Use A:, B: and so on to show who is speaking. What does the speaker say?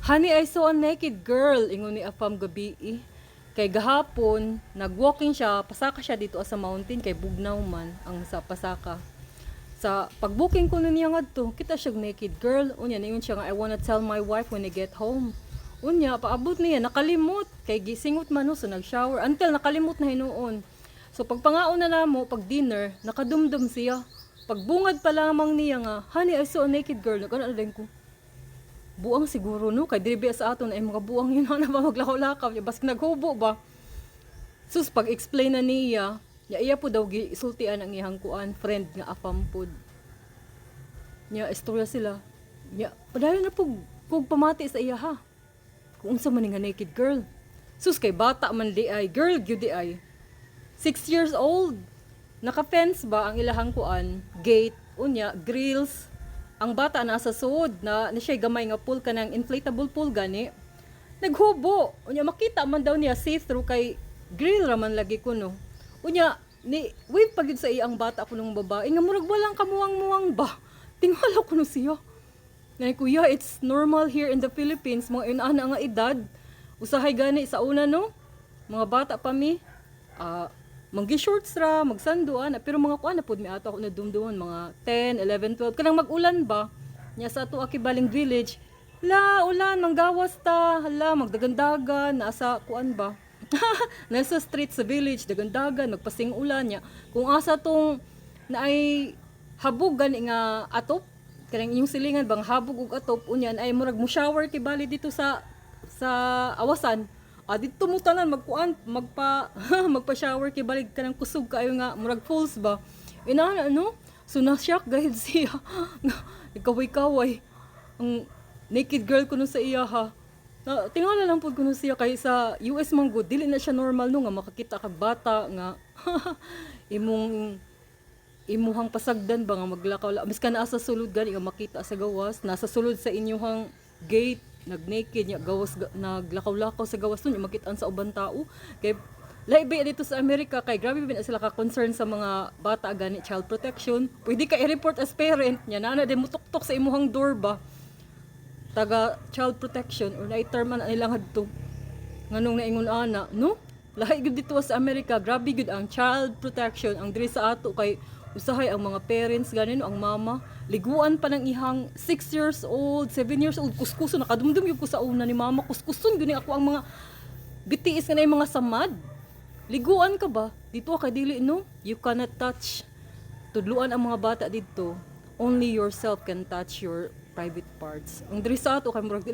A: Honey, I saw a naked girl, ingon ni Afam gabi eh. Kay gahapon, nagwalking siya, pasaka siya dito sa mountain, kay Bugnaw man, ang sa pasaka. Sa pagbooking ko niya ngadto, kita siya naked girl. Unya, niyon siya nga, I wanna tell my wife when I get home. Unya, paabot niya, nakalimot. Kay gisingot man no, so nag-shower. Until nakalimot na hinuon. So pagpangaon na namo, pag dinner, nakadumdum siya. Pagbungad pa lamang niya nga, honey, I saw a naked girl. Nagkana na ko. Buang siguro no, kay diri sa aton ay mga buang yun na ba maglakaw-lakaw, baski naghubo ba. Sus pag explain na niya, iya po daw gisultian ang iyang kuan friend nga Afam pod. Nya istorya sila. Nya padayon na pug pamati sa iya ha. Kung unsa man nga naked girl. Sus kay bata man di ay, girl gyud di ay. 6 years old. Naka-fence ba ang ilahang kuan, gate, unya, grills. Ang bata nasa suod na siya gamay nga pool kanang inflatable pool gani. Naghubo. Unya makita man daw niya see-through kay grill raman lagi ko no. Unya ni wave pagid sa iyang bata ko nung babae nga murag walang kamuwang-muwang ba. Tingala ko no siya. Nay kuya, it's normal here in the Philippines mga inana nga edad. Usahay gani sa una no. Mga bata pa mi manggi-shorts ra, magsanduan, pero mga kuan na pud mi ato ako na dumduman mga 10, 11, 12 kanang mag-ulan ba. Nya sa ato akibaling village, la ulan manggawas ta, hala magdagandagan nasa kuan ba. Nasa street sa village dagandagan magpasing ulan nya. Kung asa tong naay habog gani nga atop, kanang inyong silingan bang habog ug atop unyan ay murag mo shower kibali dito sa awasan. Dito mo tanan magkuan magpa-shower kay balig kanang kusog kaayo nga murag falls ba. Ina ano? So na shock gahid siya. Ikaway-kaway. Ang naked girl kuno sa iya ha. Tingala lang pud kuno siya kay sa US man good dili na siya normal no nga makakita kag bata nga imuhang pasagdan ba nga maglakaw miskan naa sa sulod gani nga makita sa gawas nasa sulod sa inyong gate nag-naked nya gawas naglakaw-lakaw sa gawas nun makitaan sa ubang tao kay laibi dito sa Amerika kay grabe bin sila ka concern sa mga bata gani child protection pwede ka i-report as parent nya na din mutuktok sa imuhang door ba taga child protection or na-term man nilang hadto nganong naingon ana no lahi gud dito sa Amerika grabe gud ang child protection ang diri sa ato kay usahay ang mga parents ganin ang mama liguan pa ng ihang 6 years old 7 years old kuskuso nakadumdum yung ko sa una ni mama kuskuson guni ako ang mga bitiis nga na yung mga samad liguan ka ba dito kay dili no you cannot touch tudluan ang mga bata dito only yourself can touch your private parts ang diri sa ato kay murag dili